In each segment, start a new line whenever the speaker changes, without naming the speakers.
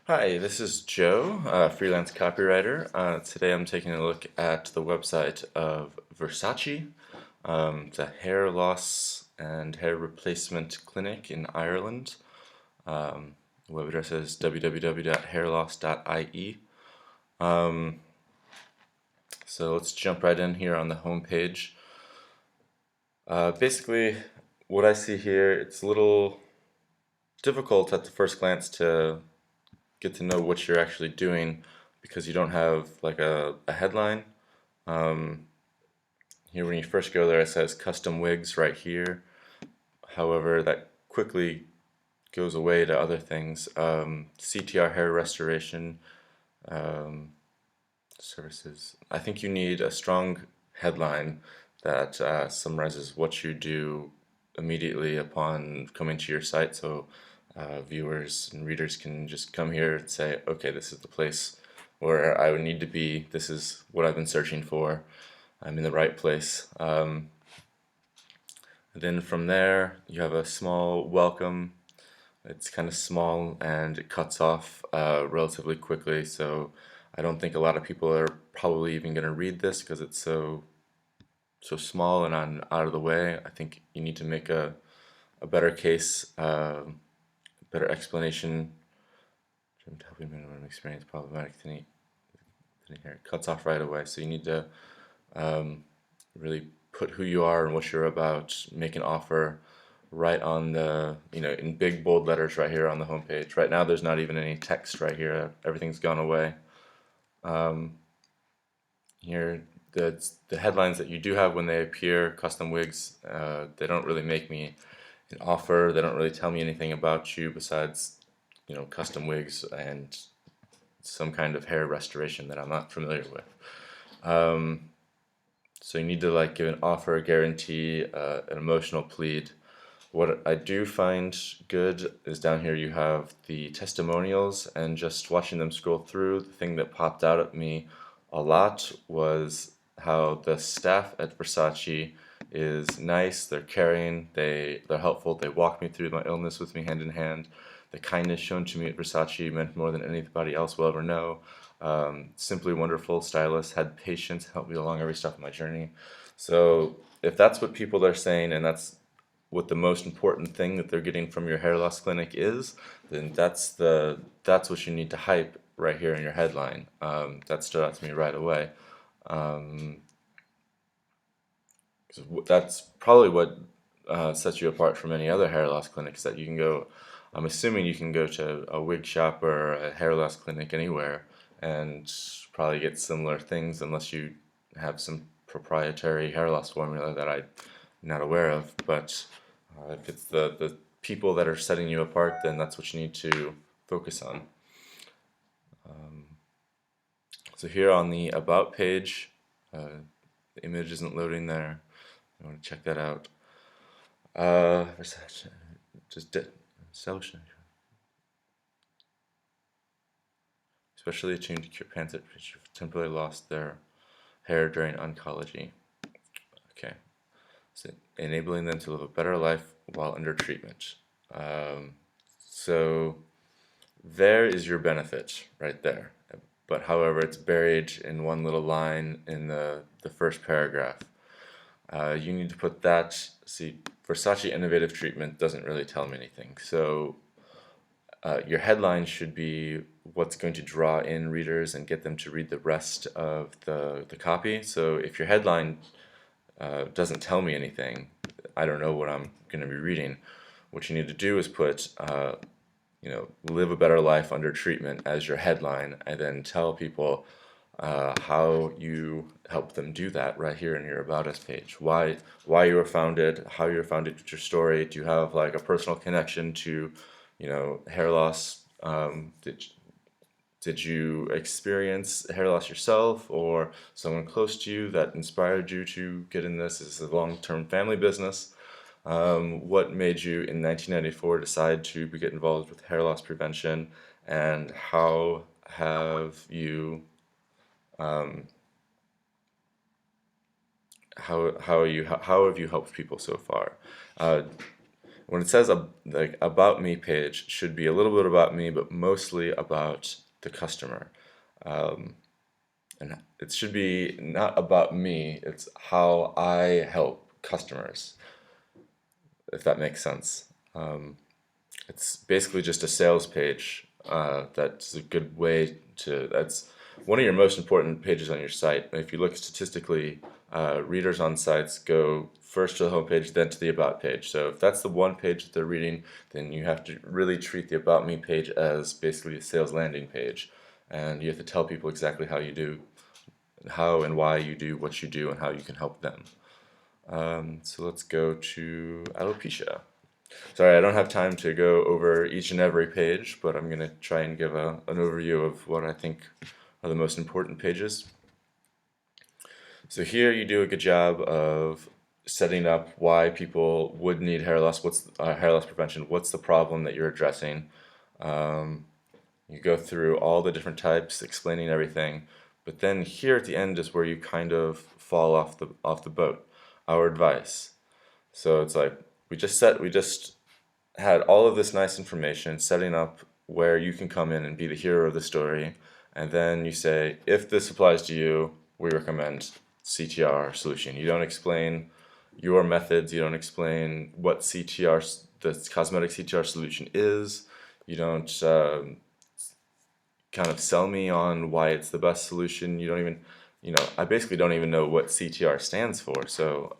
Hi, this is Joe, freelance copywriter. Today I'm taking a look at the website of Versacchi. It's a hair loss and hair replacement clinic in Ireland. The web address is www.hairloss.ie. Um, so let's jump right in here on the home page. Basically, what I see here, it's a little difficult at the first glance to get to know what you're actually doing because you don't have like a headline. Um, Here when you first go there it says custom wigs right here. However, that quickly goes away to other things. CTR hair restoration um, services. I think you need a strong headline that summarizes what you do immediately upon coming to your site, so viewers and readers can just come here and say, okay, this is the place where I would need to be. This is what I've been searching for. I'm in the right place. Then from there, you have a small welcome. It's kind of small and it cuts off relatively quickly, so I don't think a lot of people are probably even going to read this because it's so small and out of the way. I think you need to make a better case, better explanation. Helping minimum experience problematic thinning hair. It cuts off right away, so you need to really put who you are and what you're about, make an offer right on the, in big bold letters right here on the home page. Right now there's not even any text right here. Everything's gone away. Here, the headlines that you do have when they appear, custom wigs, they don't really make me an offer. They don't really tell me anything about you besides, custom wigs and some kind of hair restoration that I'm not familiar with. So you need to like give an offer, a guarantee, an emotional plead. What I do find good is down here you have the testimonials, and just watching them scroll through, the thing that popped out at me a lot was how the staff at Versace is nice, they're caring, they're helpful, they walk me through my illness with me hand in hand. The kindness shown to me at Versace meant more than anybody else will ever know. Simply wonderful stylist, had patience, helped me along every step of my journey. So if that's what people are saying, and that's what the most important thing that they're getting from your hair loss clinic is, then that's what you need to hype right here in your headline. That stood out to me right away. 'Cause that's probably what sets you apart from any other hair loss clinics that you can go. I'm assuming you can go to a wig shop or a hair loss clinic anywhere and probably get similar things unless you have some proprietary hair loss formula that I'm not aware of. But if it's the people that are setting you apart, then that's what you need to focus on. So here on the About page, the image isn't loading there. I want to check that out. Just establishing, especially attuned to cure parents that temporarily lost their hair during oncology. Okay, so enabling them to live a better life while under treatment. So there is your benefit right there. But however, it's buried in one little line in the first paragraph. You need to put that, see, Versace innovative treatment doesn't really tell me anything. So your headline should be what's going to draw in readers and get them to read the rest of the copy. So if your headline doesn't tell me anything, I don't know what I'm going to be reading. What you need to do is put, live a better life under treatment as your headline, and then tell people how you help them do that right here in your About Us page. Why you were founded, how you were founded, with your story. Do you have like a personal connection to, hair loss? Did you experience hair loss yourself or someone close to you that inspired you to get in this? Is this a long-term family business? What made you in 1994 decide to get involved with hair loss prevention, and how have you how have you helped people so far? When it says like about me page, should be a little bit about me, but mostly about the customer. Um, and it should be not about me, it's how I help customers, if that makes sense. It's basically just a sales page. That's a good way to, that's one of your most important pages on your site. If you look statistically, readers on sites go first to the home page, then to the about page. So if that's the one page that they're reading, then you have to really treat the about me page as basically a sales landing page. And you have to tell people exactly how you do, how and why you do what you do, and how you can help them. So let's go to alopecia. Sorry, I don't have time to go over each and every page, but I'm going to try and give an overview of what I think are the most important pages. So here you do a good job of setting up why people would need hair loss, what's hair loss prevention, what's the problem that you're addressing. You go through all the different types, explaining everything, but then here at the end is where you kind of fall off the boat. Our advice. So it's like we just had all of this nice information, setting up where you can come in and be the hero of the story, and then you say, if this applies to you, we recommend CTR solution. You don't explain your methods, you don't explain what CTR, the cosmetic CTR solution is, you don't kind of sell me on why it's the best solution. You don't even, I basically don't even know what CTR stands for, so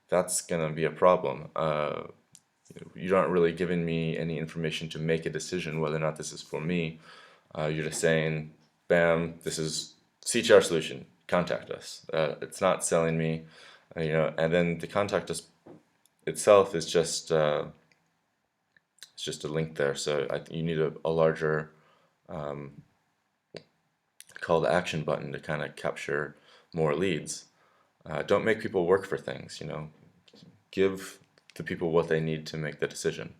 that's gonna be a problem. You aren't really giving me any information to make a decision whether or not this is for me. You're just saying, bam, this is CTR solution, contact us. It's not selling me, and then the contact us itself is just it's just a link there. So you need a larger call to action button to kind of capture more leads. Don't make people work for things, give the people what they need to make the decision.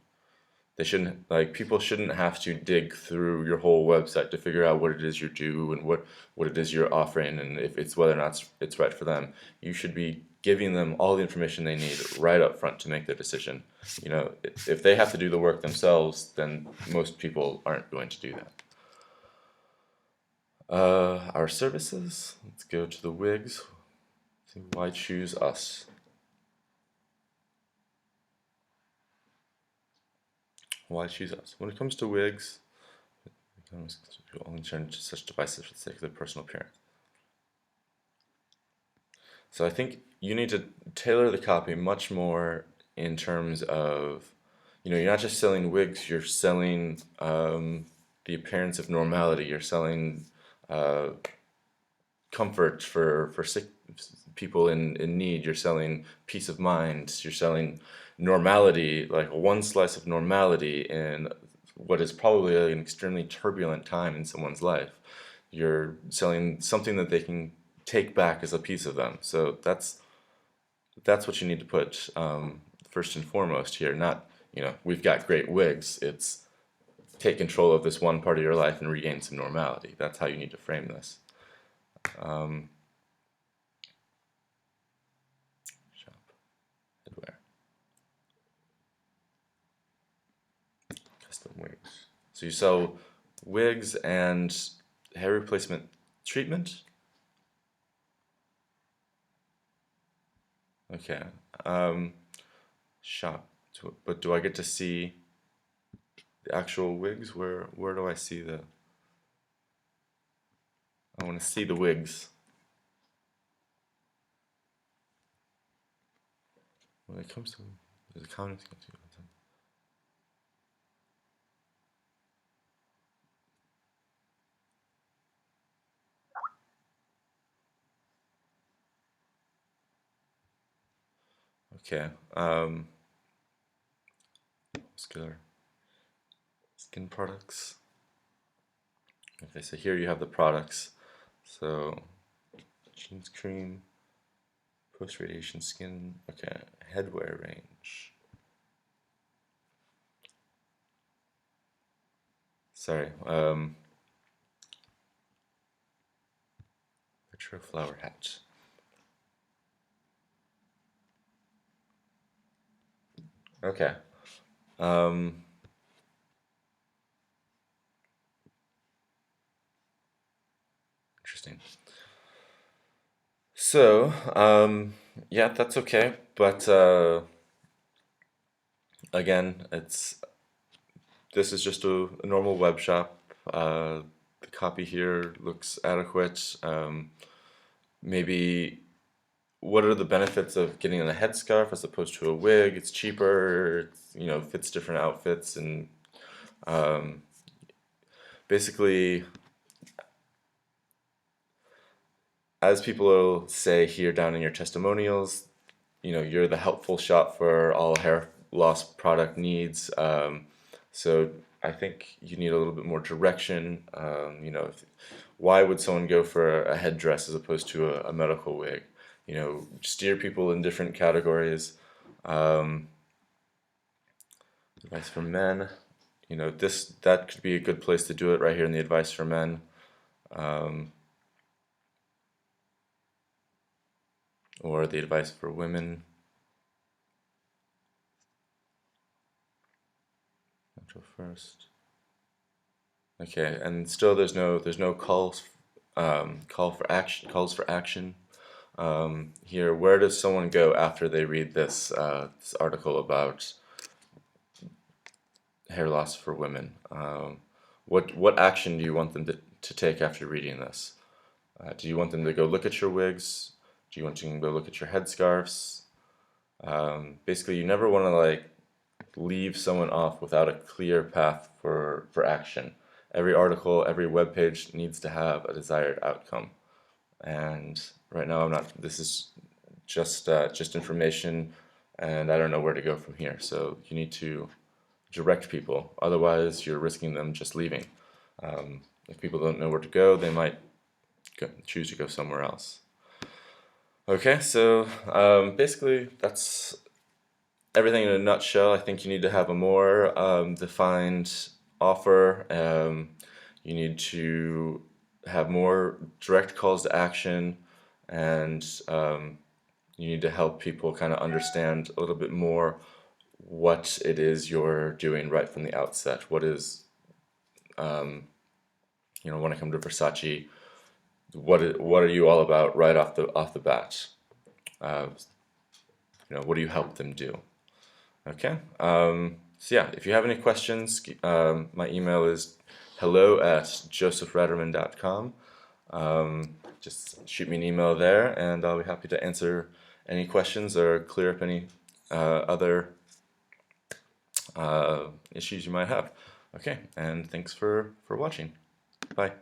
They shouldn't, like, people shouldn't have to dig through your whole website to figure out what it is you do and what it is you're offering and if it's whether or not it's right for them. You should be giving them all the information they need right up front to make their decision. If they have to do the work themselves, then most people aren't going to do that. Our services, let's go to the wigs. Why choose us? Why choose us? When it comes to wigs, people only turn to such devices for the sake of their personal appearance. So I think you need to tailor the copy much more in terms of, you're not just selling wigs, you're selling the appearance of normality, you're selling comfort for sick people in need, you're selling peace of mind, you're selling normality, like one slice of normality in what is probably an extremely turbulent time in someone's life. You're selling something that they can take back as a piece of them. So that's what you need to put first and foremost here. Not, we've got great wigs. It's take control of this one part of your life and regain some normality. That's how you need to frame this. Shop, headwear, custom wigs. So you sell wigs and hair replacement treatment. Okay. Shop. But do I get to see the actual wigs? Where do I see the? I want to see the wigs. When it comes to the accounting. Okay. Muscular skin products. Okay, so here you have the products. So jeans cream, post radiation skin. Okay, headwear range. Sorry. Retro flower hat. Okay. Um, Interesting. So, yeah, that's okay. But again, this is just a normal web shop. The copy here looks adequate. Maybe what are the benefits of getting a headscarf as opposed to a wig? It's cheaper. It's, fits different outfits, and um, basically, as people will say here down in your testimonials, you're the helpful shop for all hair loss product needs. So I think you need a little bit more direction. Why would someone go for a headdress as opposed to a medical wig? Steer people in different categories. Um, Advice for men. That could be a good place to do it right here in the advice for men. Um, or the advice for women. Intro first. Okay, and still there's no calls for action here. Where does someone go after they read this article about hair loss for women? What action do you want them to take after reading this? Do you want them to go look at your wigs? Do you want them to go look at your headscarves? Basically, you never want to leave someone off without a clear path for action. Every article, every web page needs to have a desired outcome. And right now, I'm not. This is just information, and I don't know where to go from here. So you need to direct people. Otherwise, you're risking them just leaving. If people don't know where to go, they might choose to go somewhere else. Okay, so basically that's everything in a nutshell. I think you need to have a more defined offer. You need to have more direct calls to action, and you need to help people kind of understand a little bit more what it is you're doing right from the outset. What is, when I come to Versace, what are you all about right off the bat? Uh, what do you help them do? Okay. So yeah, if you have any questions, my email is hello@josephratterman.com. Just shoot me an email there, and I'll be happy to answer any questions or clear up any other issues you might have. Okay, and thanks for watching. Bye.